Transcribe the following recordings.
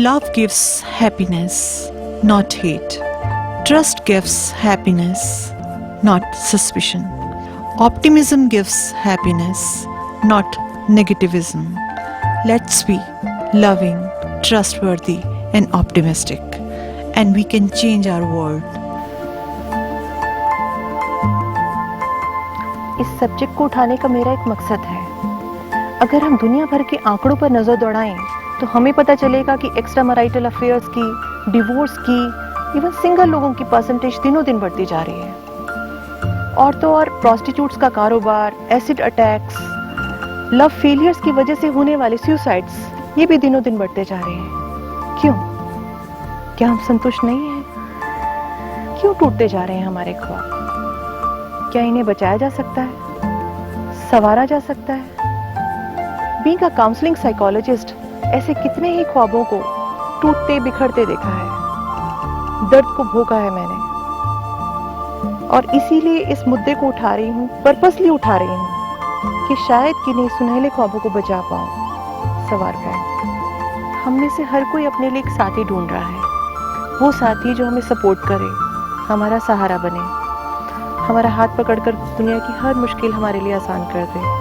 Love gives happiness, not hate. Trust gives happiness, not suspicion. Optimism gives happiness, not negativism. Let's be loving, trustworthy, and optimistic, and we can change our world. इस subject को उठाने का मेरा एक मकसद है। अगर हम दुनिया भर के आंकड़ों पर नजर दौड़ाएं तो हमें पता चलेगा कि एक्स्ट्रा मैरिटल अफेयर्स की, डिवोर्स की, इवन सिंगल लोगों की परसेंटेज दिनों दिन बढ़ती जा रही है। और तो और प्रोस्टिट्यूट्स का कारोबार, एसिड अटैक्स, लव फेलियर्स की वजह से होने वाले सुसाइड्स, ये भी दिनों दिन बढ़ते जा रहे हैं। क्यों? क्या हम संतुष्ट नहीं हैं? क्यों टूटते जा रहे हैं हमारे ख्वाब? क्या इन्हें बचाया जा सकता है? संवारा जा सकता है? बीइंग अ काउंसलिंग साइकोलॉजिस्ट, ऐसे कितने ही ख्वाबों को टूटते बिखरते देखा है, दर्द को भोगा है मैंने। और इसीलिए इस मुद्दे को उठा रही हूँ, पर्पसली उठा रही हूँ कि शायद किन्हीं सुनहले ख्वाबों को बचा पाऊँ, संवार पाऊँ। हम में से हर कोई अपने लिए एक साथी ढूंढ रहा है, वो साथी जो हमें सपोर्ट करे, हमारा सहारा बने, हमारा हाथ पकड़कर दुनिया की हर मुश्किल हमारे लिए आसान कर दे।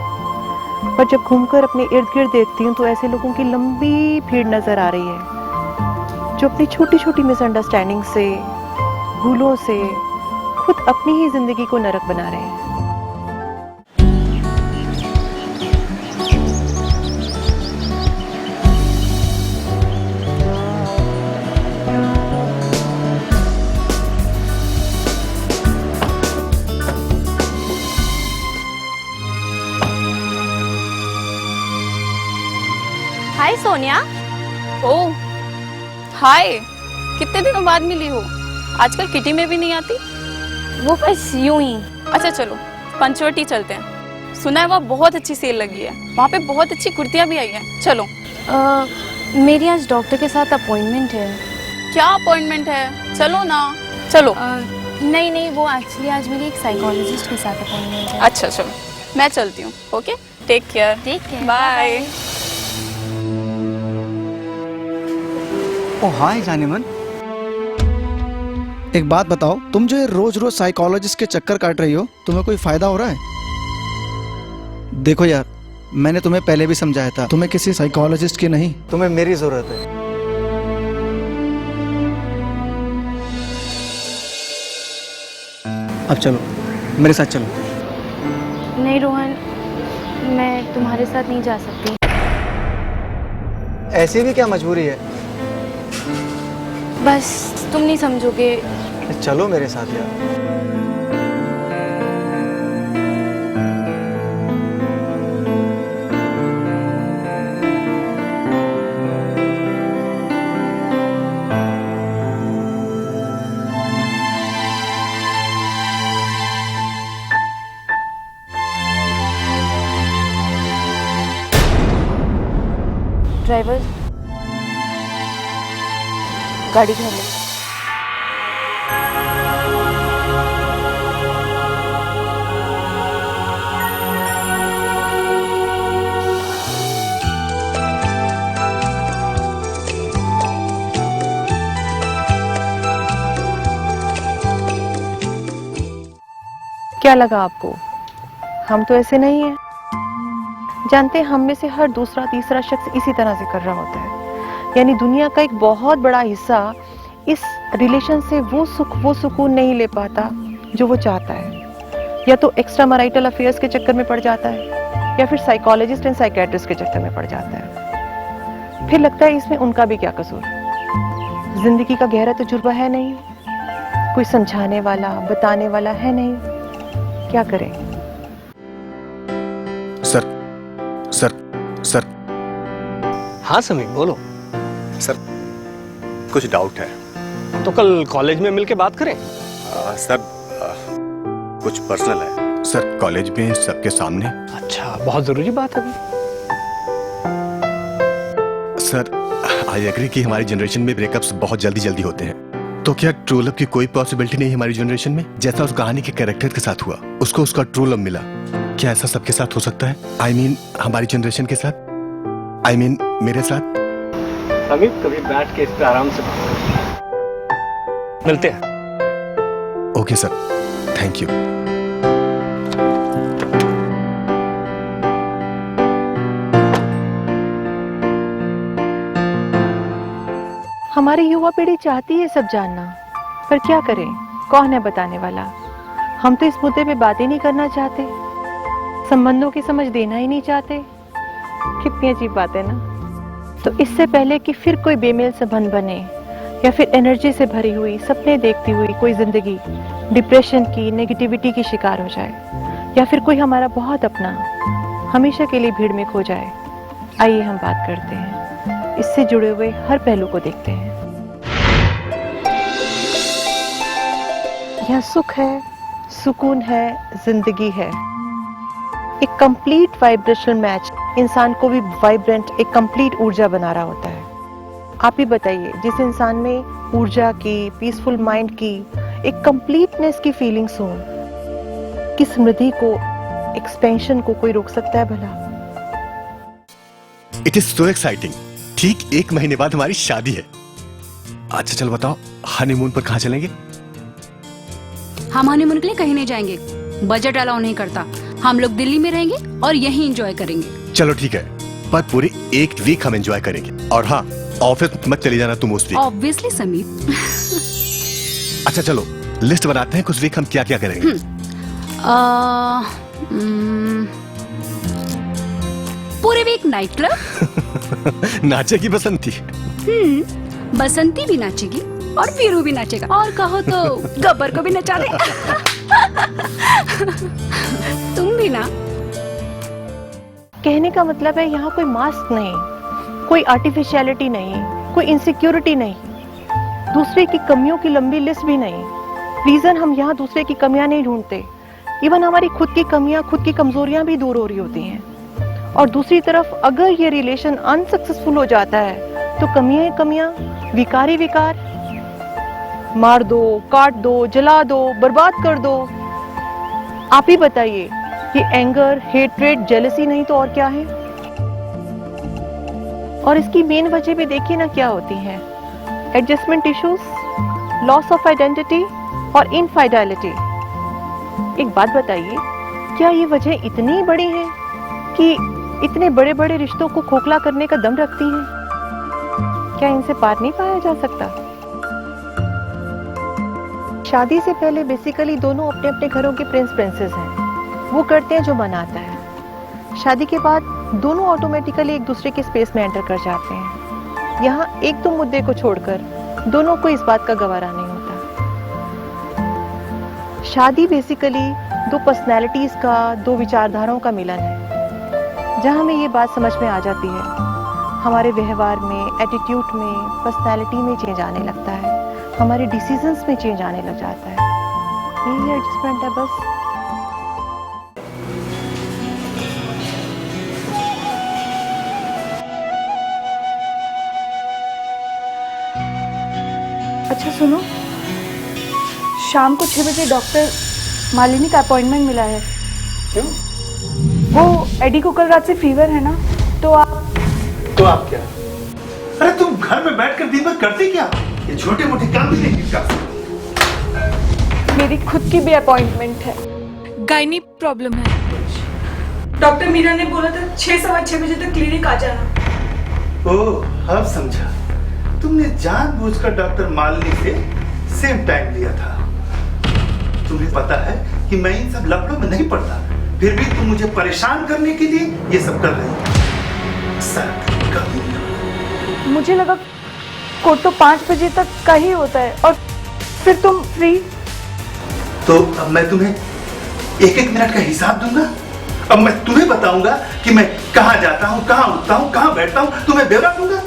पर जब घूमकर अपने इर्द गिर्द देखती हूँ तो ऐसे लोगों की लंबी भीड़ नजर आ रही है जो अपनी छोटी छोटी मिसअंडरस्टैंडिंग से, भूलों से खुद अपनी ही जिंदगी को नरक बना रहे हैं। हाय सोनिया। ओह हाय, कितने दिनों बाद मिली हो? आजकल किटी में भी नहीं आती। वो बस यूं ही। अच्छा चलो पंचवटी चलते हैं, सुना है वहाँ बहुत अच्छी सेल लगी है, वहाँ पे बहुत अच्छी कुर्तियाँ भी आई हैं। चलो। मेरी आज डॉक्टर के साथ अपॉइंटमेंट है। क्या अपॉइंटमेंट है? चलो ना। चलो। नहीं नहीं, वो एक्चुअली आज मेरी एक साइकोलॉजिस्ट के साथ अपॉइंटमेंट है। अच्छा चलो, मैं चलती हूँ। Okay, take care. बाय। ओ हाय जानेमन, एक बात बताओ, तुम जो ये रोज रोज साइकोलॉजिस्ट के चक्कर काट रही हो, तुम्हें कोई फायदा हो रहा है? देखो यार, मैंने तुम्हें पहले भी समझाया था, तुम्हें किसी साइकोलॉजिस्ट की नहीं, तुम्हें मेरी जरूरत है। अब चलो मेरे साथ चलो। नहीं रोहन, मैं तुम्हारे साथ नहीं जा सकती। ऐसी भी क्या मजबूरी है? बस तुम नहीं समझोगे। चलो मेरे साथ यार। ड्राइवर, गाड़ी घर ले। क्या लगा आपको? हम तो ऐसे नहीं हैं। जानते हैं, हम में से हर दूसरा तीसरा शख्स इसी तरह से कर रहा होता है। यानी दुनिया का एक बहुत बड़ा हिस्सा इस रिलेशन से वो सुख, वो सुकून नहीं ले पाता जो वो चाहता है। या तो एक्स्ट्रा मैरिटल अफेयर्स के चक्कर में पड़ जाता है, या फिर साइकोलॉजिस्ट एंड साइकियाट्रिस्ट के चक्कर में पड़ जाता है। फिर लगता है इसमें उनका भी क्या कसूर। जिंदगी का गहरा तजुर्बा है नहीं, कोई समझाने वाला, बताने वाला है नहीं, क्या करें? सर। हाँ समीर, बोलो। सर, कुछ डाउट है। तो कल कॉलेज में मिलके बात करें। सर, कुछ पर्सनल है। सर, कॉलेज में सबके सामने। अच्छा, बहुत जरूरी बात है। सर, आई एग्री कि हमारी जनरेशन में ब्रेकअप्स बहुत जल्दी होते हैं। तो क्या ट्रू लव की कोई पॉसिबिलिटी नहीं है हमारी जनरेशन में? जैसा उस कहानी के कैरेक्टर के साथ हुआ, उसको उसका ट्रू लव मिला। क्या ऐसा सबके साथ हो सकता है? I mean, हमारी जनरेशन के साथ? I mean, मेरे साथ? समीप कभी बैठ के इस पे आराम से बात करें। मिलते हैं। Okay sir, thank you. हमारी युवा पीढ़ी चाहती है सब जानना, पर क्या करें, कौन है बताने वाला। हम तो इस मुद्दे पे बात ही नहीं करना चाहते, संबंधों की समझ देना ही नहीं चाहते। कितनी अजीब बात है ना। तो इससे पहले कि फिर कोई बेमेल संबंध बने या फिर एनर्जी से भरी हुई सपने देखती हुई कोई जिंदगी डिप्रेशन की, नेगेटिविटी की शिकार हो जाए, या फिर कोई हमारा बहुत अपना हमेशा के लिए भीड़ में खो जाए, आइए हम बात करते हैं, इससे जुड़े हुए हर पहलू को देखते हैं। यह सुख है, सुकून है, जिंदगी है। एक कंप्लीट वाइब्रेशनल मैच इंसान को भी वाइब्रेंट, एक कंप्लीट ऊर्जा बना रहा होता है। आप ही बताइए, जिस इंसान में ऊर्जा की, पीसफुल माइंड की, एक कंप्लीटनेस की फीलिंग्स हो, कि स्मृति को, एक्सपेंशन को कोई रोक सकता है भला? It is so exciting. ठीक 1 महीने बाद हमारी शादी है। अच्छा चलो बताओ, हनीमून पर कहाँ चलेंगे? हम हनीमून के लिए कहीं नहीं जाएंगे, बजट अलाउ नहीं करता। हम लोग दिल्ली में रहेंगे और यहीं एंजॉय करेंगे। चलो ठीक है, पर पूरी 1 वीक हम एंजॉय करेंगे। और हाँ, ऑफिस मत चली जाना तुम उस वीक। ऑब्वियसली समीप। अच्छा चलो लिस्ट बनाते हैं, कुछ वीक हम क्या क्या करेंगे। पूरे वीक नाइट क्लब। नाचेगी बसंती? बसंती भी नाचेगी और वीरू भी नाचेगा, और कहो तो गब्बर को भी नचा दे। तुम भी ना। कहने का मतलब है यहाँ कोई मास्क नहीं, कोई आर्टिफिशियलिटी नहीं, कोई इनसिक्योरिटी नहीं, दूसरे की कमियों की लंबी लिस्ट भी नहीं। रीजन हम यहाँ दूसरे की कमियां नहीं ढूंढते, इवन हमारी खुद की कमियां, खुद की कमजोरियां भी दूर हो रही होती हैं। और दूसरी तरफ अगर ये रिलेशन अनसक्सेसफुल हो जाता है तो कमियां ही कमियां, विकार ही विकार, मार दो, काट दो, जला दो, बर्बाद कर दो। आप ही बताइए, ये एंगर, हेट्रेड, जेलसी नहीं तो और क्या है? और इसकी मेन वजह भी देखिए ना क्या होती है, adjustment issues, loss of identity और इनफाइडेलिटी। एक बात बताइए, क्या ये वजह इतनी बड़ी है कि इतने बड़े बड़े रिश्तों को खोखला करने का दम रखती हैं? क्या इनसे पार नहीं पाया जा सकता? शादी से पहले बेसिकली दोनों अपने अपने घरों के प्रिंस प्रिंसेस हैं, वो करते हैं जो मन आता है। शादी के बाद दोनों ऑटोमेटिकली एक दूसरे के स्पेस में एंटर कर जाते हैं। यहाँ एक दो मुद्दे को छोड़कर दोनों को इस बात का गवारा नहीं होता। शादी बेसिकली दो पर्सनैलिटीज का, दो विचारधाराओं का मिलन है, जहाँ हमें ये बात समझ में आ जाती है, हमारे व्यवहार में, एटीट्यूड में, पर्सनैलिटी में चेंज आने लगता है, हमारे डिसीजंस में चेंज आने लग जाता है। यही एडजस्टमेंट है बस। अच्छा सुनो, शाम को 6 बजे डॉक्टर मालिनी का अपॉइंटमेंट मिला है। क्यों? वो एडी को कल रात से फीवर है ना, तो आप क्या? अरे तुम घर में बैठकर दिन भर करते क्या? ये छोटे मोटे काम भी नहीं कर सकते। मेरी खुद की भी अपॉइंटमेंट है। गायनी प्रॉब्लम है। डॉक्टर मीरा ने बोला था 6-6:15 बजे तक क्लिनिक आ जाना। ओह, अब समझा। तुमने जानबूझकर डॉक्टर मालिनी से सेम टाइम लिया था। तुम्हें पता है कि मैं इन सब लफड़ों में नहीं पड़ता, फिर भी तुम मुझे परेशान करने के लिए ये सब कर रही हो। मुझे लगा कोर्ट तो 5 बजे तक का ही होता है, और फिर तुम फ्री। तो अब मैं तुम्हें 1-1 मिनट का हिसाब दूंगा। अब मैं तुम्हें बताऊंगा कि मैं कहाँ जाता हूँ, कहाँ उठता हूँ, कहाँ बैठता हूँ, तुम्हें ब्यौरा दूंगा।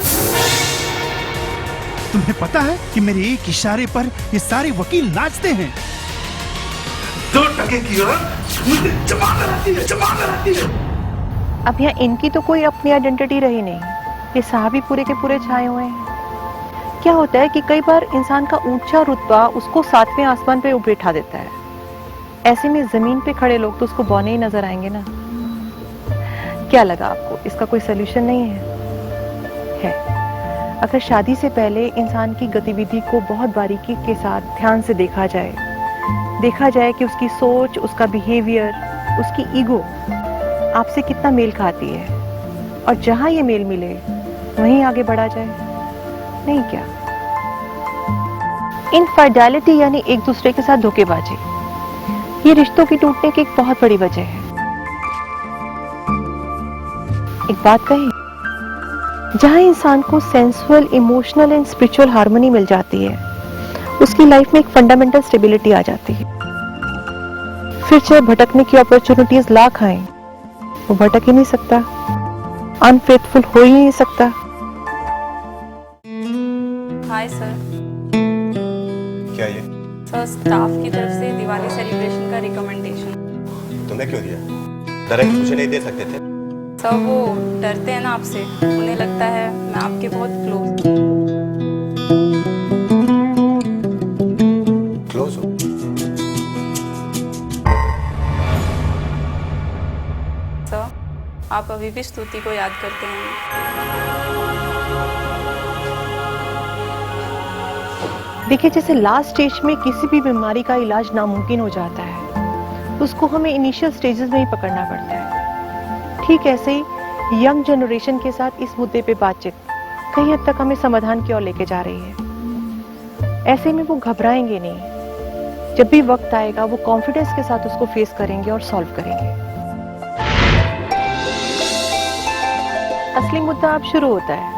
तुम्हें पता है कि मेरे एक इशारे पर ये सारे वकील नाचते हैं। 2 टके की मुझे जमा कराती है, जमा कराती है। अब यहाँ इनकी तो कोई अपनी आइडेंटिटी रही नहीं, ये साहब ही पूरे के पूरे छाए हुए हैं। क्या होता है कि कई बार इंसान का ऊंचा रुतबा उसको 7वें आसमान पे बैठा देता है, ऐसे में जमीन पे खड़े लोग तो उसको बौने ही नजर आएंगे ना। क्या लगा आपको, इसका कोई सोल्यूशन नहीं है? अगर शादी से पहले इंसान की गतिविधि को बहुत बारीकी के साथ ध्यान से देखा जाए कि उसकी सोच, उसका बिहेवियर, उसकी ईगो आपसे कितना मेल खाती है, और जहां ये मेल मिले वहीं आगे बढ़ा जाए, नहीं क्या? इनफाइडेलिटी यानी एक दूसरे के साथ धोखेबाजी, ये रिश्तों की टूटने की एक बहुत बड़ी वजह है। एक बात कही, जहां इंसान को sensual, emotional and spiritual harmony मिल जाती है, उसकी लाइफ में एक फंडामेंटल स्टेबिलिटी आ जाती है। फिर चाहे भटकने की अपॉर्चुनिटीज लाख आए, वो भटक ही नहीं सकता, अनफेथफुल हो ही नहीं सकता। Hi sir. क्या ये? सर, स्टाफ की तरफ से दिवाली सेलिब्रेशन का रिकमेंडेशन। तुमने क्यों दिया? डायरेक्ट मुझे नहीं दे सकते थे? सर, वो डरते हैं ना आपसे, उन्हें लगता है मैं आपके बहुत क्लोज हो। सर, आप अभी भी स्तुति को याद करते हैं? देखिए, जैसे लास्ट स्टेज में किसी भी बीमारी का इलाज नामुमकिन हो जाता है, उसको हमें इनिशियल स्टेजेस में ही पकड़ना पड़ता है। ठीक ऐसे ही यंग जनरेशन के साथ इस मुद्दे पे बातचीत कई हद तक हमें समाधान की ओर लेके जा रही है। ऐसे में वो घबराएंगे नहीं, जब भी वक्त आएगा वो कॉन्फिडेंस के साथ उसको फेस करेंगे और सॉल्व करेंगे। असली मुद्दा अब शुरू होता है।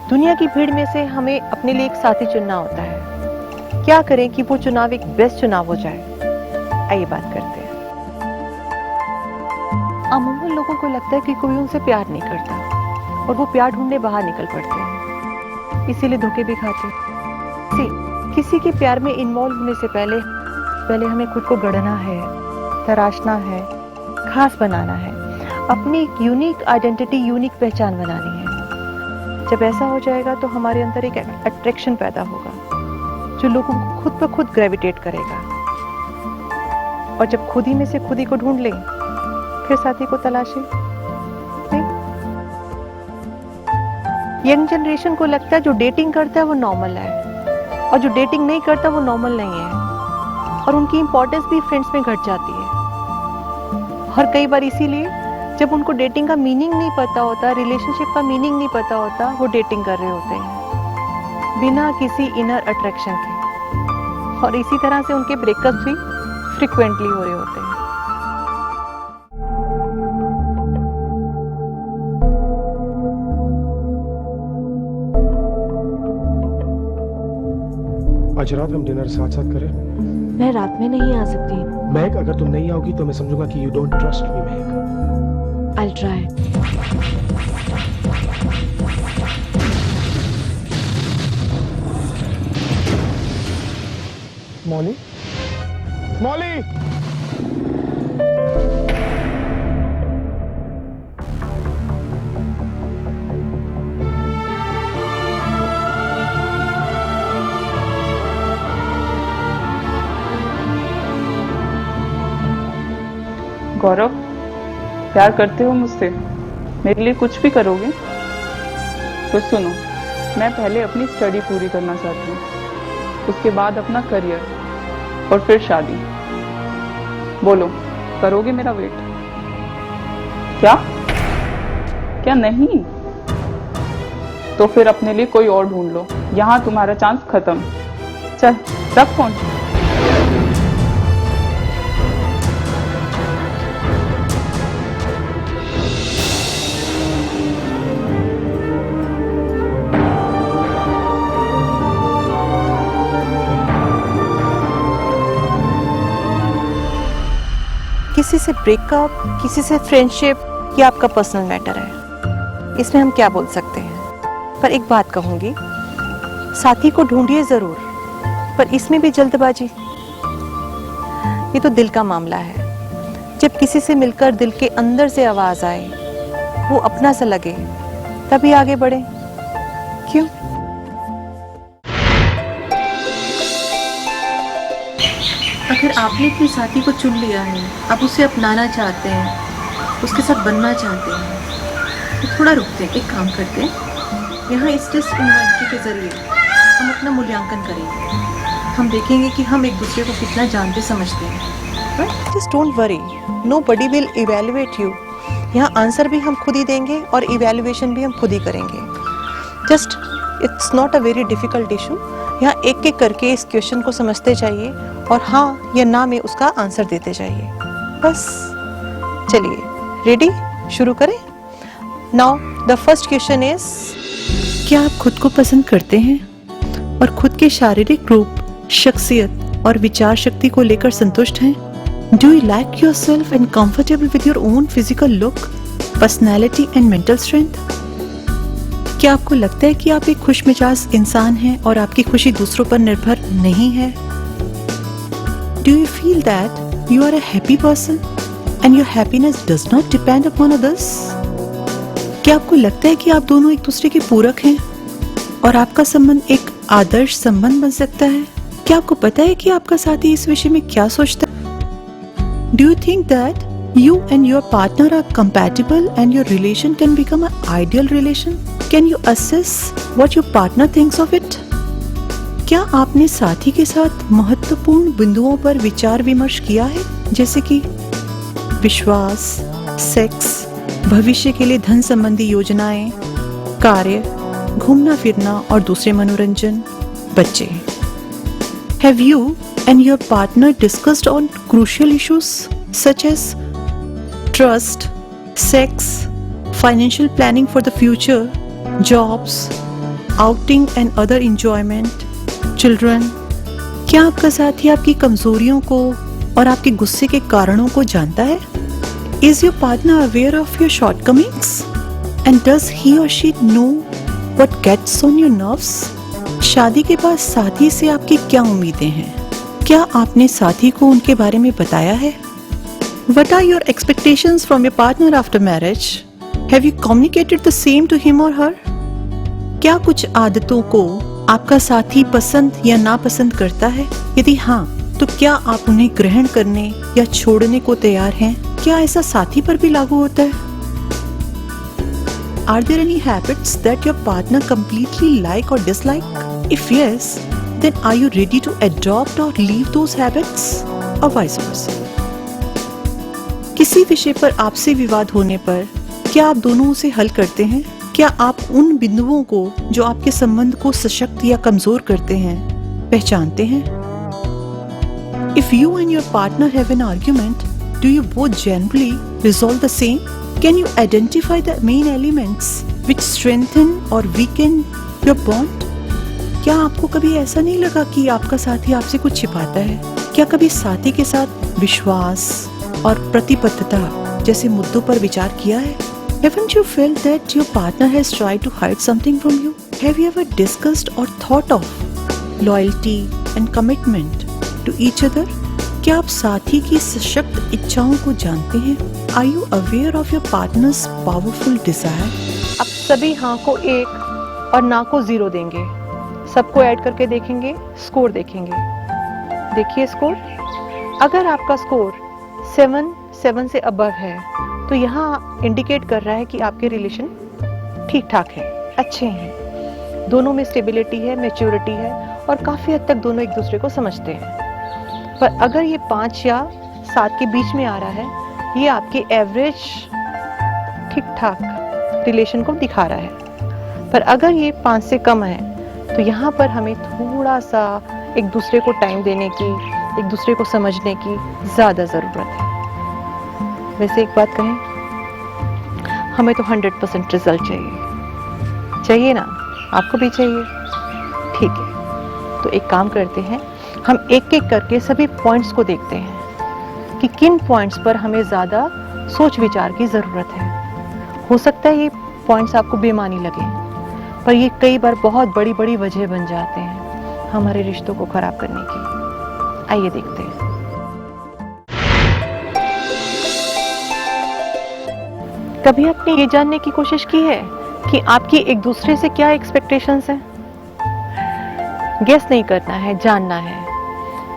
दुनिया की भीड़ में से हमें अपने लिए एक साथी चुनना होता है। क्या करें कि वो चुनाव एक बेस्ट चुनाव हो जाए? आइए बात करते हैं। अमूमन लोगों को लगता है कि कोई उनसे प्यार नहीं करता और वो प्यार ढूंढने बाहर निकल पड़ते हैं, इसीलिए धोखे भी खाते हैं। किसी के प्यार में इन्वॉल्व होने से पहले हमें खुद को गढ़ना है, तराशना है, खास बनाना है, अपनी एक यूनिक आइडेंटिटी, यूनिक पहचान बनानी है। जब ऐसा हो जाएगा तो हमारे अंदर एक अट्रैक्शन पैदा होगा जो लोगों को खुद ब खुद ग्रेविटेट करेगा, और जब खुद ही में से खुद ही को ढूंढ लें, फिर साथी को तलाशें। यंग जनरेशन को लगता है जो डेटिंग करता है वो नॉर्मल है, और जो डेटिंग नहीं करता वो नॉर्मल नहीं है, और उनकी इंपॉर्टेंस भी फ्रेंड्स में घट जाती है। और कई बार इसीलिए जब उनको डेटिंग का मीनिंग नहीं पता होता, रिलेशनशिप का मीनिंग नहीं पता होता, वो डेटिंग कर रहे होते हैं बिना किसी इनर अट्रैक्शन के, और इसी तरह से उनके ब्रेकअप्स भी फ्रिक्वेंटली हो रहे होते हैं। आज रात हम डिनर साथ साथ करें? मैं रात में नहीं आ सकती। महक, अगर तुम नहीं आओगी तो मैं समझूंगा कि you don't trust me Mahak. I'll try. मौली, मौली! गौरव, प्यार करते हो मुझसे? मेरे लिए कुछ भी करोगे? तो सुनो, मैं पहले अपनी स्टडी पूरी करना चाहती हूँ, उसके बाद अपना करियर, और फिर शादी। बोलो, करोगे मेरा वेट? क्या? क्या नहीं? तो फिर अपने लिए कोई और ढूंढ लो, यहाँ तुम्हारा चांस खत्म। चल, रख फोन। किसी से ब्रेकअप, किसी से फ्रेंडशिप, ये आपका पर्सनल मैटर है, इसमें हम क्या बोल सकते हैं। पर एक बात कहूंगी, साथी को ढूंढिए जरूर, पर इसमें भी जल्दबाजी। ये तो दिल का मामला है। जब किसी से मिलकर दिल के अंदर से आवाज आए, वो अपना सा लगे, तभी आगे बढ़े। क्यों? अगर आपने अपने साथी को चुन लिया है, आप उसे अपनाना चाहते हैं, उसके साथ बनना चाहते हैं, तो थोड़ा रुकते हैं, एक काम करते हैं, यहाँ इस टेस्ट इन्वेंटरी के जरिए हम अपना मूल्यांकन करेंगे। हम देखेंगे कि हम एक दूसरे को कितना जानते समझते हैं। Right? Just don't worry, nobody will evaluate you. यहाँ आंसर भी हम खुद ही देंगे और इवैल्यूएशन भी हम खुद ही करेंगे। Just it's not a very difficult issue. यहाँ एक एक करके इस क्वेश्चन को समझते जाइए और हाँ या ना में उसका आंसर देते जाइए। बस चलिए, रेडी, शुरू करें। Now the first question is, क्या आप खुद को पसंद करते हैं और खुद के शारीरिक रूप, शख्सियत और विचार शक्ति को लेकर संतुष्ट हैं? Do you like yourself and comfortable with your own physical look, personality and mental strength? क्या आपको लगता है कि आप एक खुशमिजाज इंसान हैं और आपकी खुशी दूसरों पर निर्भर नहीं है? Do you feel that you are a happy person and your happiness does not depend upon others? क्या आपको लगता है कि आप दोनों एक दूसरे के पूरक हैं और आपका संबंध एक आदर्श संबंध बन सकता है? क्या आपको पता है कि आपका साथी इस विषय में क्या सोचता है? Do you think that you and your partner are compatible and your relation can become an ideal relation? Can you assess what your partner thinks of it? क्या आपने साथी के साथ महत्वपूर्ण बिंदुओं पर विचार विमर्श किया है, जैसे कि विश्वास, सेक्स, भविष्य के लिए धन संबंधी योजनाएं, कार्य, घूमना फिरना और दूसरे मनोरंजन, बच्चे? Have you and your partner discussed on crucial issues such as trust, sex, financial planning for the future, jobs, outing and other enjoyment, children? क्या आपका साथी आपकी कमजोरियों को और आपके गुस्से के कारणों को जानता है? Is your partner aware of your shortcomings? And does he or she know what gets on your nerves? शादी के बाद साथी से आपकी क्या उम्मीदें हैं? क्या आपने साथी को उनके बारे में बताया है? What are your expectations from your partner after marriage? Have you communicated the same to him or her? क्या कुछ आदतों को आपका साथी पसंद या नापसंद करता है? यदि हाँ, तो क्या आप उन्हें ग्रहण करने या छोड़ने को तैयार हैं? क्या ऐसा साथी पर भी लागू होता है? Are there any habits that your partner completely like or dislike? If yes, then are you ready to adopt or leave those habits, or vice versa? किसी विषय पर आपसे विवाद होने पर क्या आप दोनों उसे हल करते हैं? क्या आप उन बिंदुओं को जो आपके संबंध को सशक्त या कमजोर करते हैं पहचानते हैं? If you and your partner have an argument, do you both generally resolve the same? Can you identify the main elements which strengthen or weaken your bond? क्या आपको कभी ऐसा नहीं लगा कि आपका साथी आपसे कुछ छिपाता है? क्या कभी साथी के साथ विश्वास और प्रतिबद्धता जैसे मुद्दों पर विचार किया है? Haven't you felt that your partner has tried to hide something from you? Have you ever discussed or thought of loyalty and commitment to each other? क्या आप साथी की सशक्त इच्छाओं को जानते हैं? Are you aware of your partner's powerful desire? अब सभी हाँ को 1 और ना को 0 देंगे। सबको ऐड करके देखेंगे, स्कोर देखेंगे। देखिए स्कोर, अगर आपका स्कोर 7 से अबव है तो यहाँ इंडिकेट कर रहा है कि आपके रिलेशन ठीक ठाक है, अच्छे हैं, दोनों में स्टेबिलिटी है, मैच्योरिटी है और काफी हद तक दोनों एक दूसरे को समझते हैं। पर अगर ये 5 या 7 के बीच में आ रहा है, ये आपके एवरेज ठीक ठाक रिलेशन को दिखा रहा है। पर अगर ये 5 से कम है तो यहाँ पर हमें थोड़ा सा एक दूसरे को टाइम देने की, एक दूसरे को समझने की ज़्यादा ज़रूरत है। वैसे एक बात कहें, हमें तो 100% रिजल्ट चाहिए ना? आपको भी चाहिए? ठीक है, तो एक काम करते हैं, हम एक एक करके सभी पॉइंट्स को देखते हैं कि किन पॉइंट्स पर हमें ज़्यादा सोच विचार की ज़रूरत है। हो सकता है ये पॉइंट्स आपको बेमानी लगे, पर ये कई बार बहुत बड़ी बड़ी वजह बन जाते हैं हमारे रिश्तों को खराब करने की। आइए देखते हैं। कभी आपने ये जानने की कोशिश की है कि आपकी एक दूसरे से क्या एक्सपेक्टेशंस हैं? गेस नहीं करना है, जानना है।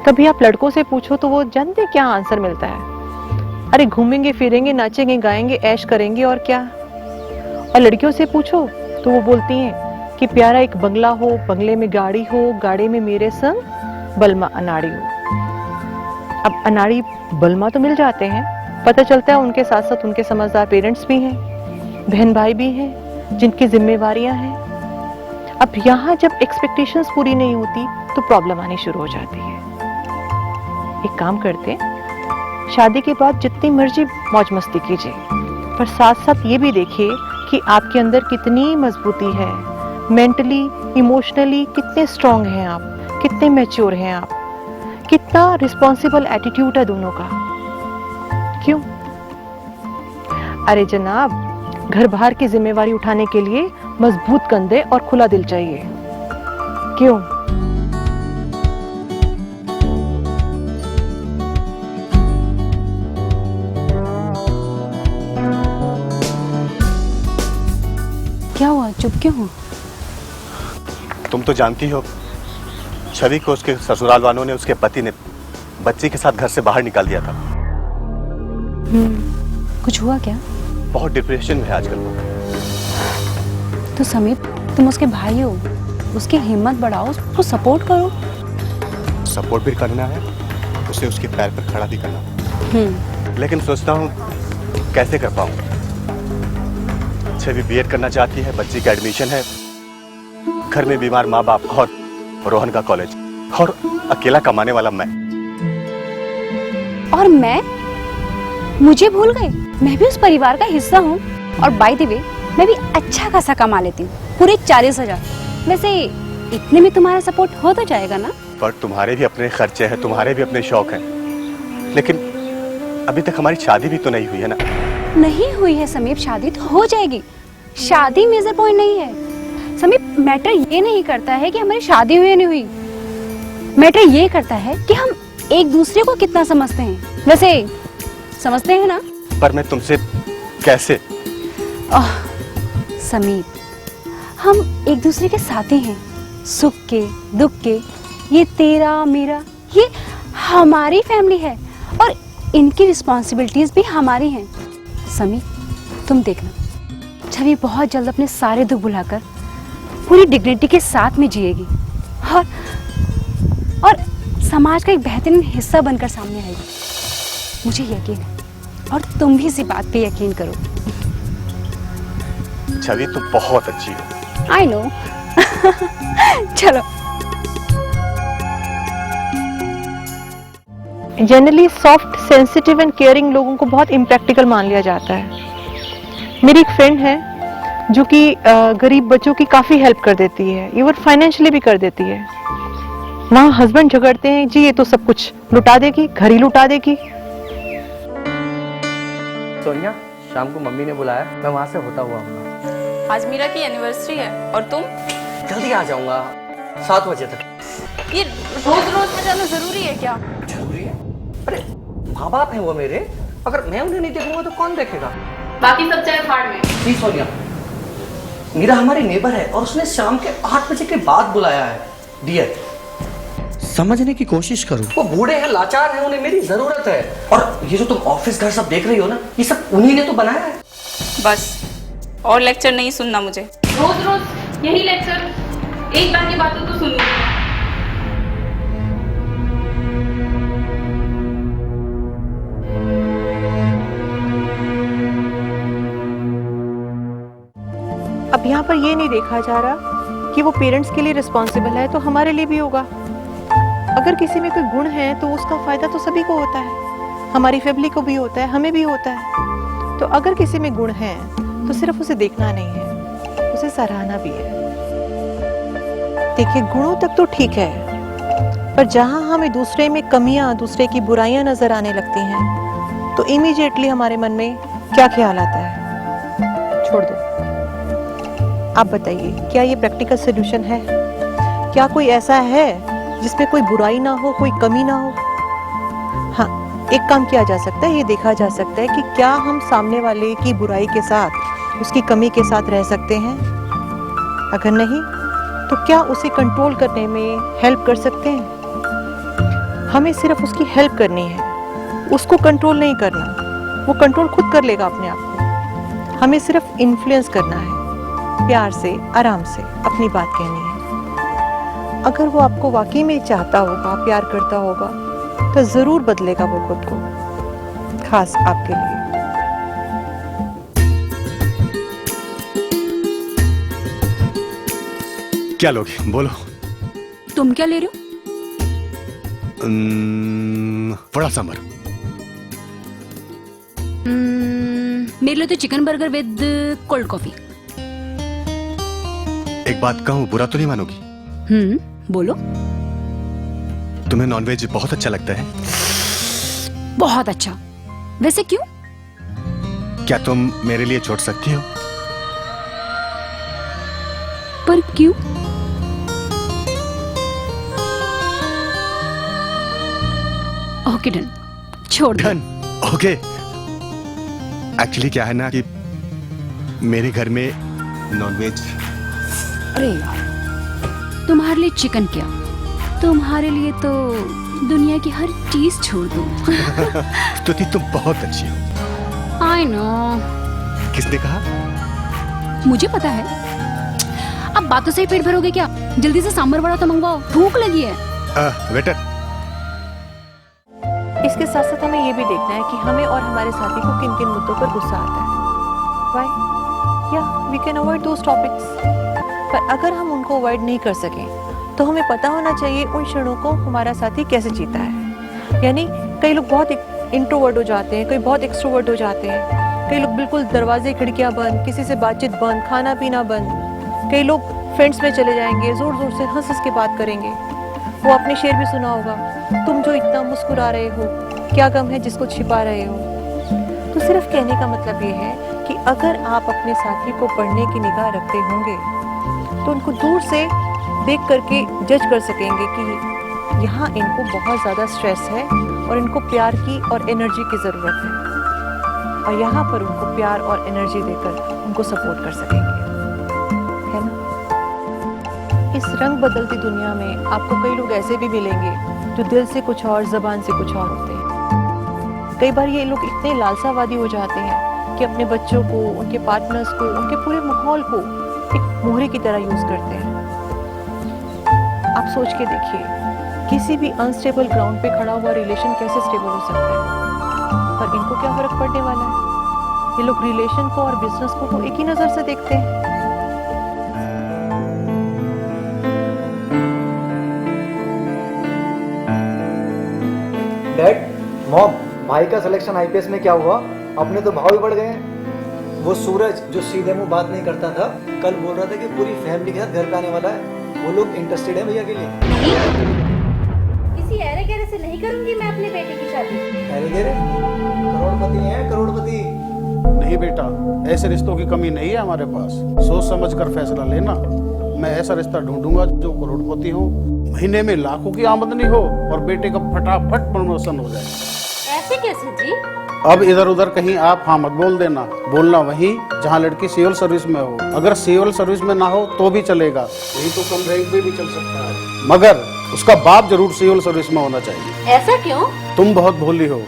कभी आप लड़कों से पूछो तो वो जानते क्या आंसर मिलता है? अरे घूमेंगे फिरेंगे, नाचेंगे गाएंगे, ऐश करेंगे और क्या। और लड़कियों से पूछो तो वो बोलती हैं कि प्यारा एक बंगला हो, बंगले में गाड़ी हो, गाड़ी में मेरे संग बलमा अनाड़ी हो। अब अनाड़ी बलमा तो मिल जाते हैं, पता चलता है उनके साथ साथ उनके समझदार पेरेंट्स भी हैं, बहन भाई भी हैं जिनकी जिम्मेवारियां हैं। अब यहाँ जब एक्सपेक्टेशंस पूरी नहीं होती तो प्रॉब्लम आनी शुरू हो जाती है। एक काम करते, शादी के बाद जितनी मर्जी मौज मस्ती कीजिए, पर साथ साथ ये भी देखिए कि आपके अंदर कितनी मजबूती है, मेंटली इमोशनली कितने स्ट्रांग हैं आप, कितने मैच्योर हैं आप, कितना रिस्पॉन्सिबल एटीट्यूड है दोनों का। क्यों? अरे जनाब, घर बाहर की जिम्मेवारी उठाने के लिए मजबूत कंधे और खुला दिल चाहिए। क्यों? क्या हुआ, चुप क्यों हो? तुम तो जानती हो, छवि को उसके ससुराल वालों ने, उसके पति ने बच्ची के साथ घर से बाहर निकाल दिया था। कुछ हुआ क्या? बहुत डिप्रेशन में है आजकल वो। तो समीप, तुम उसके भाई हो, उसकी हिम्मत बढ़ाओ, उसको सपोर्ट करो। सपोर्ट भी करना है, उसे उसके पैर पर खड़ा भी करना है। लेकिन सोचता हूँ कैसे कर पाऊँ। छवि बीएड करना चाहती है, बच्ची का एडमिशन है, घर में बीमार माँ बाप और रोहन का कॉलेज, और अकेला कमाने वाला मैं। और मैं? मुझे भूल गए? मैं भी उस परिवार का हिस्सा हूँ। और बाय द वे, मैं भी अच्छा खासा कमा लेती हूँ, पूरे 40,000। वैसे इतने में तुम्हारा सपोर्ट हो तो जाएगा ना? पर तुम्हारे भी अपने खर्चे हैं, तुम्हारे भी अपने शौक हैं। लेकिन अभी तक हमारी शादी भी तो नहीं हुई है ना। नहीं हुई है समीप, शादी तो हो जाएगी। शादी मेजर पॉइंट नहीं है समीप। मैटर ये नहीं करता है कि हमारी शादी हुई या नहीं हुई, मैटर ये करता है कि हम एक दूसरे को कितना समझते हैं। वैसे समझते हैं ना? पर मैं तुमसे कैसे? समीप, हम एक दूसरे के साथी हैं, सुख के दुख के। ये तेरा मेरा, ये हमारी फैमिली है और इनकी रिस्पॉन्सिबिलिटीज भी हमारी हैं। समीप, तुम देखना, छवि बहुत जल्द अपने सारे दुख भुलाकर पूरी डिग्निटी के साथ में जिएगी और समाज का एक बेहतरीन हिस्सा बनकर सामने आएगी। मुझे यकीन है, और तुम भी इसी बात पे यकीन करो। छवि, तुम बहुत अच्छी हो। I know. चलो। Generally soft, sensitive and caring लोगों को बहुत इम्प्रैक्टिकल मान लिया जाता है। मेरी एक फ्रेंड है जो कि गरीब बच्चों की काफी हेल्प कर देती है, इवन फाइनेंशियली भी कर देती है। वहाँ हस्बैंड झगड़ते हैं, जी ये तो सब कुछ लुटा देगी, घर ही लुटा देगी। सोनिया, शाम को मम्मी ने बुलाया, मैं वहाँ से होता हुआ आऊंगा। आज मीरा की एनिवर्सरी है और तुम? जल्दी आ जाऊंगा, 7 बजे तक। ये रोज रोज में जाना जरूरी है क्या? जरूरी है? अरे माँ बाप है वो मेरे, अगर मैं उन्हें नहीं देखूंगा तो कौन देखेगा? बाकी सब चाहे फाड़ में। जी सोनिया, मीरा हमारी नेबर है और उसने शाम के 8 बजे के बाद बुलाया है। डियर, समझने की कोशिश करो। वो बूढ़े हैं, लाचार हैं, उन्हें मेरी जरूरत है। और ये जो तुम ऑफिस घर सब देख रही हो ना, ये सब उन्हीं ने तो बनाया है। बस और लेक्चर नहीं सुनना मुझे। रोज रोज यही लेक्चर, एक बार की बातों तो सुनो। अब यहाँ पर ये नहीं देखा जा रहा कि वो पेरेंट्स के लिए रिस्पॉन्सिबल है तो हमारे लिए भी होगा। अगर किसी में कोई गुण है तो उसका फायदा तो सभी को होता है, हमारी फैमिली को भी होता है, हमें भी होता है। तो अगर किसी में गुण है तो सिर्फ उसे देखना नहीं है, उसे सराहना भी है। देखिए, गुणों तक तो ठीक है, पर जहां हमें दूसरे में कमियां, दूसरे की बुराइयां नजर आने लगती हैं तो इमीडिएटली हमारे मन में क्या ख्याल आता है? छोड़ दो। आप बताइए, क्या ये प्रैक्टिकल सॉल्यूशन है? क्या कोई ऐसा है जिसमें कोई बुराई ना हो, कोई कमी ना हो? हाँ, एक काम किया जा सकता है, ये देखा जा सकता है कि क्या हम सामने वाले की बुराई के साथ, उसकी कमी के साथ रह सकते हैं। अगर नहीं तो क्या उसे कंट्रोल करने में हेल्प कर सकते हैं। हमें सिर्फ उसकी हेल्प करनी है, उसको कंट्रोल नहीं करना। वो कंट्रोल खुद कर लेगा अपने आप को, हमें सिर्फ इन्फ्लुएंस करना है। प्यार से, आराम से अपनी बात कहनी है। अगर वो आपको वाकई में चाहता होगा, प्यार करता होगा, तो जरूर बदलेगा वो खुद को, खास आपके लिए। क्या लोगे बोलो। तुम क्या ले रहे हो? बड़ा सांभर। मेरे लिए तो chicken burger with cold coffee. एक बात कहूँ, बुरा तो नहीं मानोगी? बोलो। तुम्हें नॉनवेज बहुत अच्छा लगता है? बहुत अच्छा। वैसे क्यों? क्या तुम मेरे लिए छोड़ सकती हो? पर क्यों? ओके डन, छोड़ दो। Done, okay. एक्चुअली क्या है ना कि मेरे घर में नॉनवेज। अरे यार, तुम्हारे लिए चिकन क्या, तुम्हारे लिए तो दुनिया की हर चीज छोड़ दो। स्तुति तुम बहुत अच्छी हो। I no. किसने कहा? मुझे पता है। अब बातों से ही पेट भरोगे क्या? जल्दी से सांभर वड़ा तो मंगवाओ, भूख लगी है। वेटर। इसके साथ साथ हमें ये भी देखना है कि हमें और हमारे साथी को किन किन मुद्दों पर गुस्सा आता है। Why? Yeah, we can avoid those topics. पर अगर हम उनको अवॉइड नहीं कर सके तो हमें पता होना चाहिए उन क्षणों को हमारा साथी कैसे जीता है। यानी कई लोग बहुत इंट्रोवर्ट हो जाते हैं, कई बहुत एक्सट्रोवर्ट हो जाते हैं, कई लोग बिल्कुल दरवाजे खिड़कियां बंद, किसी से बातचीत बंद, खाना पीना बंद। कई लोग फ्रेंड्स में चले जाएंगे, जोर जोर से हंस हंस के बात करेंगे। वो आपने शेर भी सुना होगा, तुम जो इतना मुस्कुरा रहे हो, क्या गम है जिसको छिपा रहे हो। तो सिर्फ कहने का मतलब ये है कि अगर आप अपने साथी को पढ़ने की निगाह रखते होंगे तो उनको दूर से देख करके जज कर सकेंगे कि यहाँ इनको बहुत ज़्यादा स्ट्रेस है और इनको प्यार की और एनर्जी की ज़रूरत है, और यहाँ पर उनको प्यार और एनर्जी देकर उनको सपोर्ट कर सकेंगे, है ना। इस रंग बदलती दुनिया में आपको कई लोग ऐसे भी मिलेंगे जो दिल से कुछ और, ज़बान से कुछ और होते हैं। कई बार ये लोग इतने लालसावादी हो जाते हैं कि अपने बच्चों को, उनके पार्टनर्स को, उनके पूरे माहौल को एक मोहरे की तरह यूज करते हैं। आप सोच के देखिए, किसी भी अनस्टेबल ग्राउंड पे खड़ा हुआ रिलेशन कैसे स्टेबल हो सकता है। पर इनको क्या फर्क पड़ने वाला है? ये लोग रिलेशन को और बिजनेस को तो एक ही नजर से देखते हैं। डैड, मॉम, भाई का सिलेक्शन आईपीएस में क्या हुआ? अपने तो भाव ही बढ़ गए हैं। वो सूरज जो सीधे मुंह बात नहीं करता था, कल बोल रहा था कि पूरी फैमिली के साथ घर पे आने वाला है। वो लोग इंटरेस्टेड है भैया के लिए। किसी ऐरे गहरे से नहीं करूंगी मैं अपने बेटे की शादी। ऐरे गहरे? करोड़पति हैं, करोड़पति। नहीं बेटा, ऐसे रिश्तों की कमी नहीं है हमारे पास। सोच समझ कर फैसला लेना। मैं ऐसा रिश्ता ढूंढूंगा जो करोड़पति हो, महीने में लाखों की आमदनी हो और बेटे का फटाफट प्रमोशन हो जाए। ऐसे कैसे जी? अब इधर उधर कहीं आप हाँ मत बोल देना। बोलना वहीं जहाँ लड़की सिविल सर्विस में हो। अगर सिविल सर्विस में ना हो तो भी चलेगा, यही तो कम रैंक पे भी चल सकता है, मगर उसका बाप जरूर सिविल सर्विस में होना चाहिए। ऐसा क्यों? तुम बहुत भोली हो।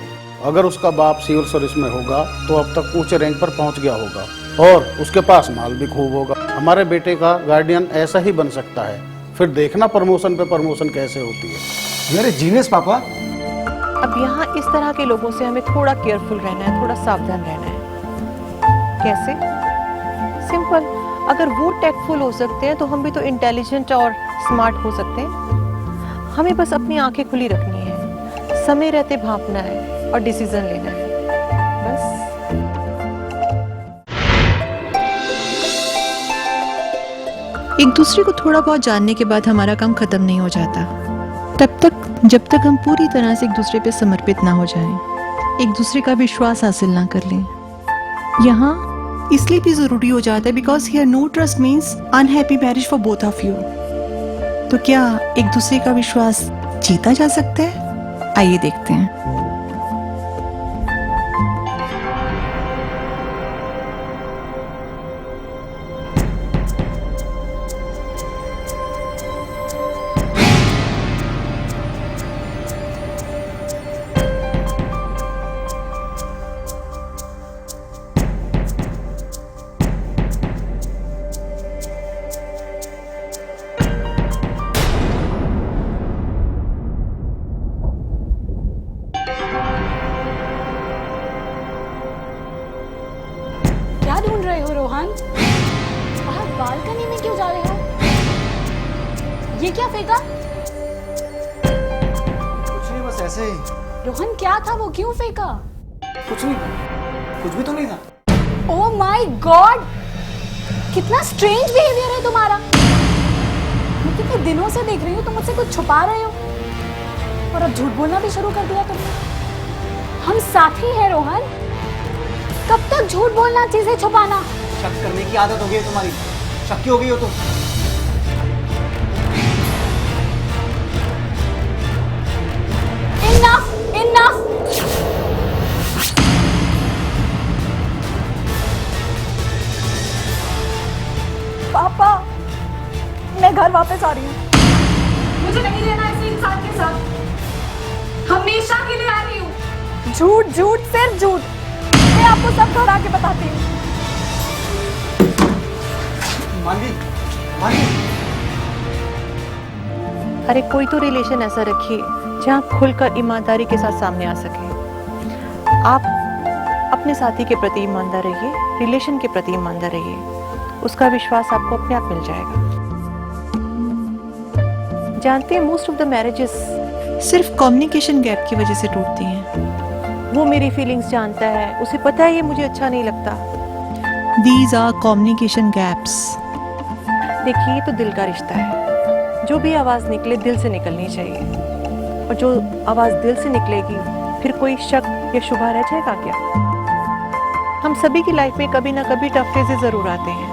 अगर उसका बाप सिविल सर्विस में होगा तो अब तक ऊंचे रैंक पर पहुंच गया होगा और उसके पास माल भी खूब होगा। हमारे बेटे का गार्डियन ऐसा ही बन सकता है। फिर देखना प्रमोशन पे प्रमोशन कैसे होती है। मेरे जीनियस पापा। अब यहाँ इस तरह के लोगों से हमें थोड़ा केयरफुल रहना है, थोड़ा सावधान रहना है। कैसे? सिंपल, अगर वो टेकफुल हो सकते हैं तो हम भी तो इंटेलिजेंट और स्मार्ट हो सकते हैं। हमें बस अपनी आंखें खुली रखनी है, समय रहते भांपना है और डिसीजन लेना है, बस। एक दूसरे को थोड़ा बहुत जानने के बाद हमारा काम खत्म नहीं हो जाता, तब तक जब तक हम पूरी तरह से एक दूसरे पे समर्पित ना हो जाएं, एक दूसरे का विश्वास हासिल ना कर लें। यहाँ इसलिए भी जरूरी हो जाता है because here no trust means unhappy marriage for both of you. तो क्या एक दूसरे का विश्वास जीता जा सकता है? आइए देखते हैं। ये क्या फेंका? कुछ नहीं, बस ऐसे ही। रोहन क्या था वो, क्यों फेंका? कुछ नहीं, कुछ भी तो नहीं था। ओह माय गॉड, कितना स्ट्रेंज बिहेवियर है तुम्हारा। मैं कितने दिनों से देख रही हूँ तुम मुझसे कुछ छुपा रहे हो, और अब झूठ बोलना भी शुरू कर दिया तुमने। हम साथी हैं रोहन, कब तक झूठ बोलना, चीजें छुपाना? शक करने की आदत हो गई है तुम्हारी, शक्की हो गई हो तुम। Enough, enough. पापा, मैं घर वापस आ रही हूँ। मुझे नहीं रहना ऐसे इंसान के साथ, हमेशा के लिए आ रही हूँ। झूठ झूठ सिर्फ झूठ, मैं आपको सब घर आके बताती हूँ। मानवी, मानवी। अरे कोई तो रिलेशन ऐसा रखिए जहाँ खुलकर ईमानदारी के साथ सामने आ सके। आप अपने साथी के प्रति ईमानदार रहिए, रिलेशन के प्रति ईमानदार रहिए, उसका विश्वास आपको अपने आप मिल जाएगा। जानते हैं मोस्ट ऑफ द मैरिजेस सिर्फ कम्युनिकेशन गैप की वजह से टूटती हैं। वो मेरी फीलिंग्स जानता है, उसे पता है ये मुझे अच्छा नहीं लगता। These are communication gaps. देखिए ये तो दिल का रिश्ता है, जो भी आवाज निकले दिल से निकलनी चाहिए, और जो आवाज दिल से निकलेगी फिर कोई शक या शुबा रह जाएगा क्या? हम सभी की लाइफ में कभी ना कभी टफ फेजेस जरूर आते हैं।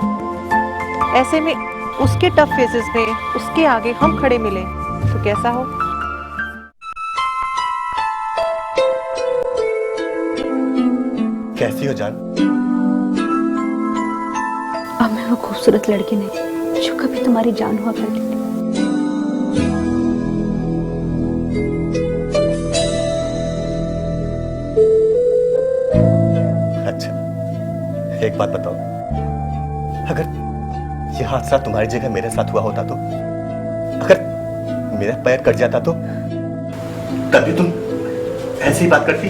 ऐसे में उसके टफ फेजेस में उसके आगे हम खड़े मिले तो कैसा हो? कैसी हो जान? अब मैं वो खूबसूरत लड़की नहीं जो कभी तुम्हारी जान हुआ करती थी। अच्छा, एक बात बताओ, अगर यह हादसा तुम्हारी जगह मेरे साथ हुआ होता तो, अगर मेरा पैर कट जाता तो, तभी तुम ऐसी ही बात करती?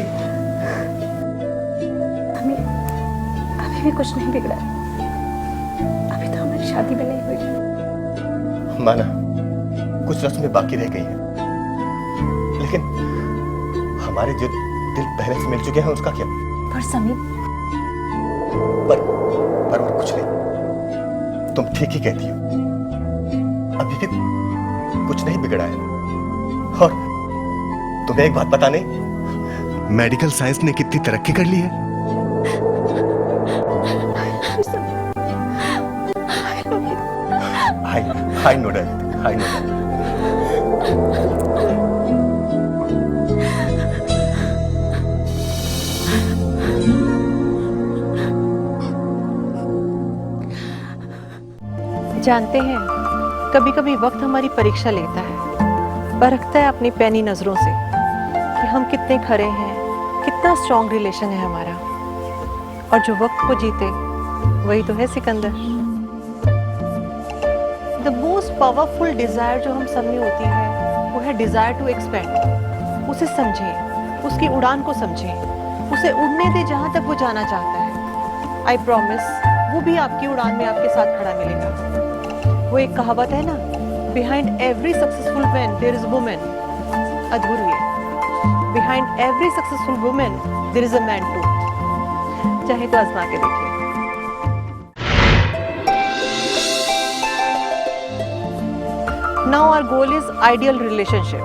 अभी भी कुछ नहीं बिगड़ा, अभी तो हमारी शादी भी नहीं हुई। माना कुछ रस्में बाकी रह गई हैं, लेकिन हमारे जो दिल पहले से मिल चुके हैं उसका क्या? पर समीप, पर और कुछ नहीं, तुम ठीक ही कहती हो, अभी भी कुछ नहीं बिगड़ा है। और तुम्हें एक बात पता नहीं, मेडिकल साइंस ने कितनी तरक्की कर ली है। I know that. I know that. जानते हैं कभी कभी वक्त हमारी परीक्षा लेता है, परखता है अपनी पैनी नजरों से कि हम कितने खरे हैं, कितना स्ट्रॉन्ग रिलेशन है हमारा। और जो वक्त को जीते वही तो है सिकंदर। द मोस्ट पावरफुल डिजायर जो हम सब में होती है वो है डिजायर टू एक्सपेंड। उसे समझें, उसकी उड़ान को समझें, उसे उड़ने दे जहां तक वो जाना चाहता है। आई प्रॉमिस वो भी आपकी उड़ान में आपके साथ खड़ा मिलेगा। वो एक कहावत है ना, behind every successful man there is women. अधूरी है, behind every successful women there is a man too. चाहे तो आजमा के देखिए। Now our goal is ideal relationship.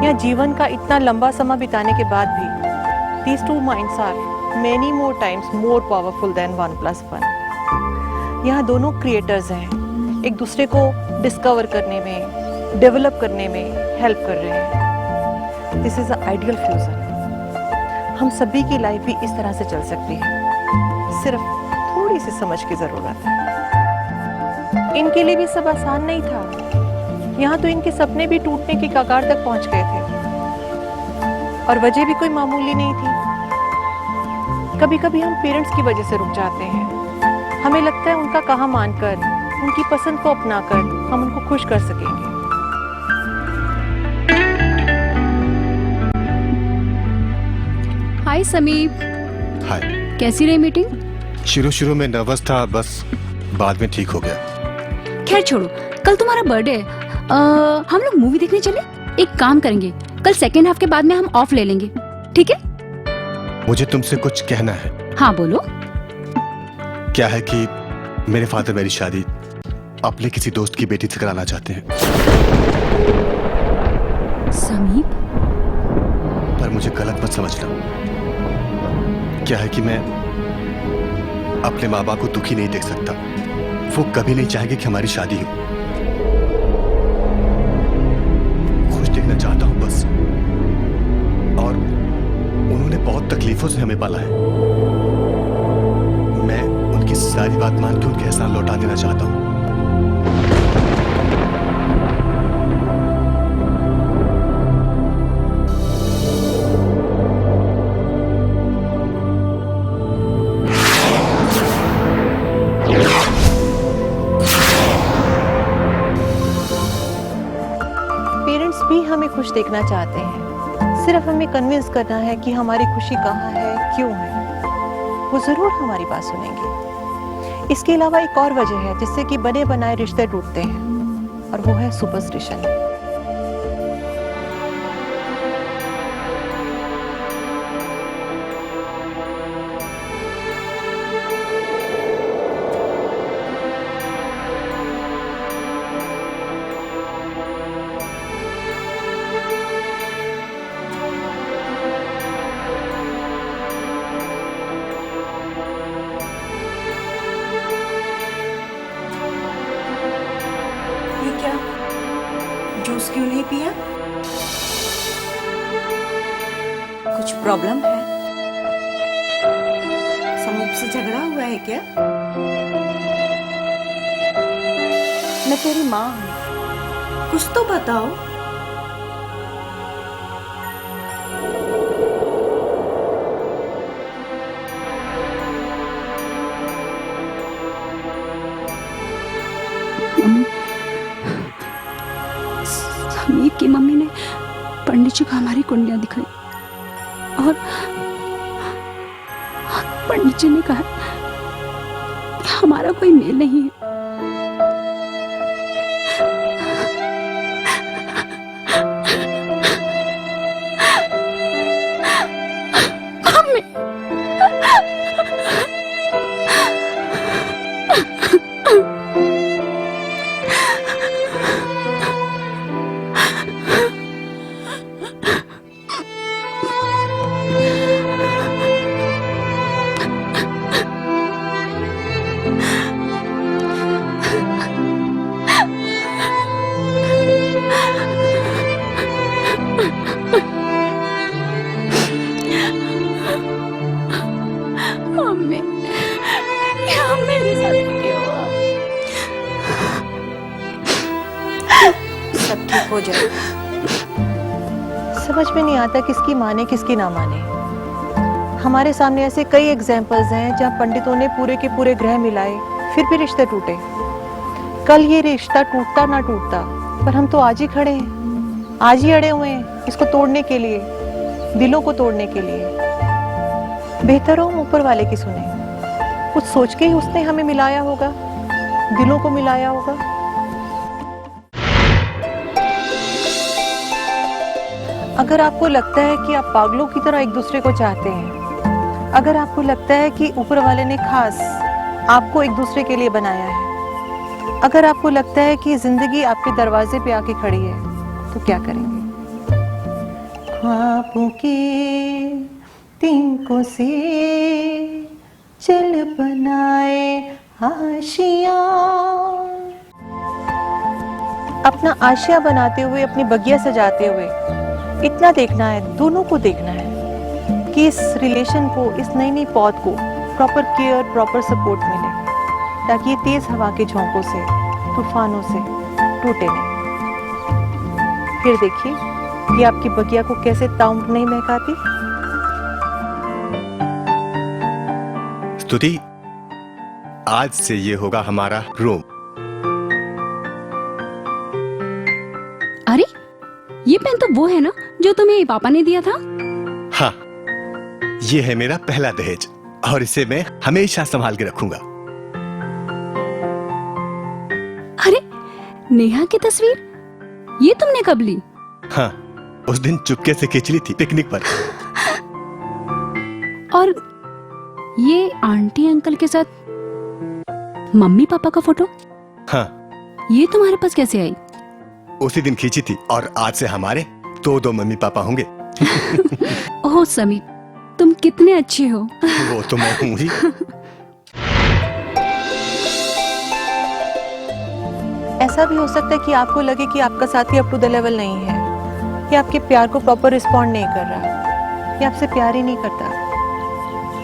यहाँ जीवन का इतना लंबा समय बिताने के बाद भी these two minds are many more times more powerful than 1+1. यहाँ दोनों क्रिएटर्स हैं, एक दूसरे को डिस्कवर करने में, डेवलप करने में हेल्प कर रहे हैं। This is an ideal fusion. हम सभी की लाइफ भी इस तरह से चल सकती है, सिर्फ थोड़ी सी समझ की जरूरत है। इनके लिए भी सब आसान नहीं था, यहाँ तो इनके सपने भी टूटने की कगार तक पहुंच गए थे, और वजह भी कोई मामूली नहीं थी। कभी कभी हम पेरेंट्स की वजह से रुक जाते हैं, हमें लगता है उनका कहा मानकर, उनकी पसंद को अपनाकर हम उनको खुश कर सकेंगे। हाय समीप। हाय। कैसी रही मीटिंग? शुरू में नर्वस था, बस बाद में ठीक हो गया। खैर छोड़ो, कल तुम्हारा बर्थडे है, हम लोग मूवी देखने चले? एक काम करेंगे, कल सेकेंड हाफ के बाद में हम ऑफ ले लेंगे, ठीक है? मुझे तुमसे कुछ कहना है। हाँ बोलो। क्या है कि मेरे फादर मेरी शादी अपने किसी दोस्त की बेटी से कराना चाहते हैं। समीप, पर मुझे गलत मत समझना। क्या है कि मैं अपने माँ बाप को दुखी नहीं देख सकता। वो कभी नहीं चाहेंगे कि हमारी शादी हो। खुश देखना चाहता हूं बस। और उन्होंने बहुत तकलीफों से हमें पाला है। मैं उनकी सारी बात मान के उनके एहसान लौटा देना चाहता हूं। पेरेंट्स भी हमें खुश देखना चाहते हैं, सिर्फ हमें कन्विंस करना है कि हमारी खुशी कहाँ है, क्यों है। वो जरूर हमारी बात सुनेंगे। इसके अलावा एक और वजह है जिससे कि बने बनाए रिश्ते टूटते हैं, और वो है सुपरस्टिशन। जूस क्यों नहीं पिया? कुछ प्रॉब्लम है? समीप से झगड़ा हुआ है क्या? मैं तेरी माँ हूँ, कुछ तो बताओ। समीप की मम्मी ने पंडित जी को हमारी कुंडलियां दिखाई और पंडित जी ने कहा हमारा कोई मेल नहीं है। मम्मी, क्या मेरे साथ क्या हुआ? सब ठीक हो जाएगा। समझ में नहीं आता किसकी माने किसकी ना माने। हमारे सामने ऐसे कई एग्जाम्पल्स हैं जहाँ पंडितों ने पूरे के पूरे ग्रह मिलाए, फिर भी रिश्ते टूटे। कल ये रिश्ता टूटता ना टूटता, पर हम तो आज ही खड़े हैं, आज ही अड़े हुए हैं इसको तोड़ने के लिए, दिलों को तोड़ने के लिए। बेहतर हो ऊपर वाले की सुने, कुछ सोच के ही उसने हमें मिलाया होगा, दिलों को मिलाया होगा। अगर आपको लगता है कि आप पागलों की तरह एक दूसरे को चाहते हैं, अगर आपको लगता है कि ऊपर वाले ने खास आपको एक दूसरे के लिए बनाया है, अगर आपको लगता है कि जिंदगी आपके दरवाजे पे आके खड़ी है, तो क्या करेंगे? ख्वाबों के तिनकों से चल बनाए आशिया। अपना आशिया बनाते हुए, अपनी बगिया सजाते हुए इतना देखना है, दोनों को देखना है कि इस रिलेशन को, इस नई नई पौध को प्रॉपर केयर, प्रॉपर सपोर्ट मिले, ताकि ये तेज हवा के झोंकों से, तूफानों से टूटे नहीं। फिर देखिए कि आपकी बगिया को कैसे ताउम्र नहीं महकाती। स्तुति, आज से ये होगा हमारा रूम। अरे ये पेन तो वो है ना जो तुम्हें पापा ने दिया था? हाँ, ये है मेरा पहला दहेज और इसे मैं हमेशा संभाल के रखूंगा। अरे नेहा की तस्वीर, ये तुमने कब ली? हाँ, उस दिन चुपके से खींच ली थी पिकनिक पर। और ये आंटी अंकल के साथ मम्मी पापा का फोटो? हाँ, ये तुम्हारे पास कैसे आई? उसी दिन खींची थी और आज से हमारे दो मम्मी पापा होंगे। ओह समीप, तुम कितने अच्छे हो। वो तो मैं हूँ ही। ऐसा भी हो सकता है कि आपको लगे कि आपका साथी अप टू द लेवल नहीं है, या आपके प्यार को प्रॉपर रिस्पॉन्ड नहीं कर रहा, या आपसे प्यार ही नहीं करता।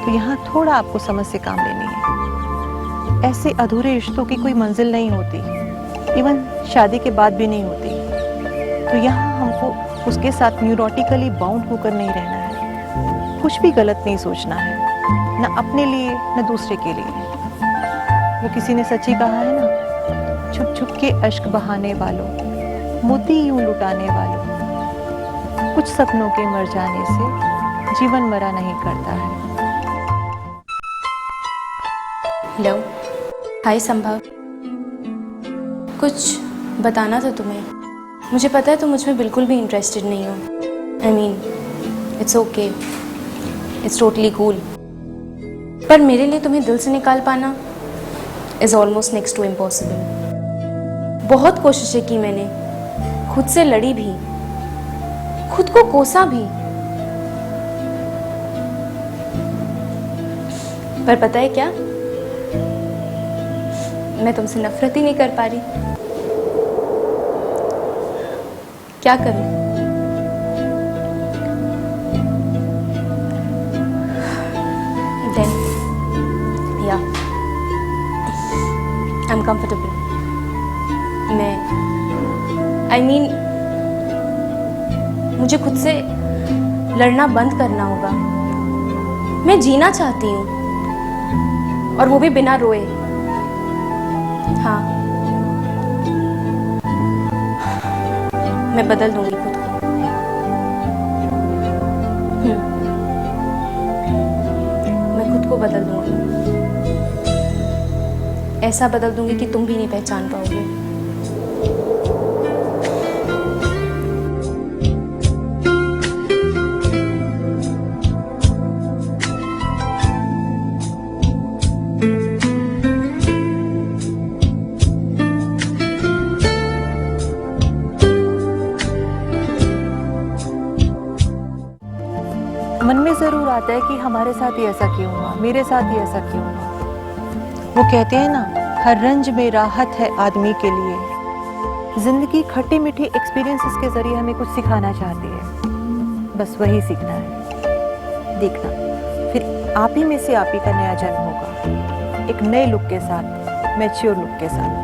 तो यहाँ थोड़ा आपको समझ से काम लेनी है। ऐसे अधूरे रिश्तों की कोई मंजिल नहीं होती, इवन शादी के बाद भी नहीं होती। तो यहाँ हमको उसके साथ न्यूरोटिकली बाउंड होकर नहीं रहना है, कुछ भी गलत नहीं सोचना है, न अपने लिए न दूसरे के लिए। वो किसी ने सच्ची कहा है ना, छुप छुप के अश्क बहाने वालों, मोती यूं लुटाने वालों, कुछ सपनों के मर जाने से जीवन मरा नहीं करता है। हेलो, हाय संभव, कुछ बताना था तुम्हें। मुझे पता है तुम मुझ में बिल्कुल भी इंटरेस्टेड नहीं हो। I mean it's okay, it's totally cool, पर मेरे लिए तुम्हें दिल से निकाल पाना is almost next to impossible. बहुत कोशिशें की मैंने, खुद से लड़ी भी, खुद को कोसा भी, पर पता है क्या, मैं तुमसे नफरत ही नहीं कर पा रही। क्या करूं? Then, yeah, I'm comfortable. मुझे खुद से लड़ना बंद करना होगा। मैं जीना चाहती हूँ, और वो भी बिना रोए। हाँ, मैं बदल दूंगी खुद को। मैं खुद को बदल दूंगी, ऐसा बदल दूंगी कि तुम भी नहीं पहचान पाओगे। मन में जरूर आता है कि हमारे साथ ही ऐसा क्यों हुआ, मेरे साथ ही ऐसा क्यों हुआ। वो कहते हैं ना, हर रंज में राहत है आदमी के लिए। जिंदगी खट्टी मीठी एक्सपीरियंसेस के जरिए हमें कुछ सिखाना चाहती है, बस वही सीखना है। देखना, फिर आप ही में से आप ही का नया जन्म होगा, एक नए लुक के साथ, मैच्योर लुक के साथ।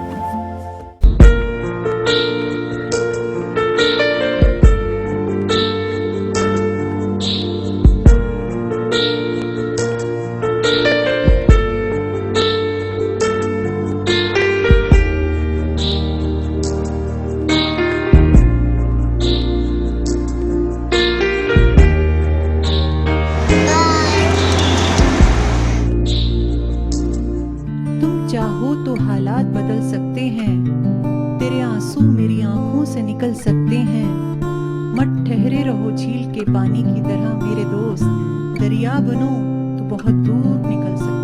चाहो तो हालात बदल सकते हैं, तेरे आंसू मेरी आंखों से निकल सकते हैं। मत ठहरे रहो झील के पानी की तरह मेरे दोस्त, दरिया बनो तो बहुत दूर निकल सकते हैं।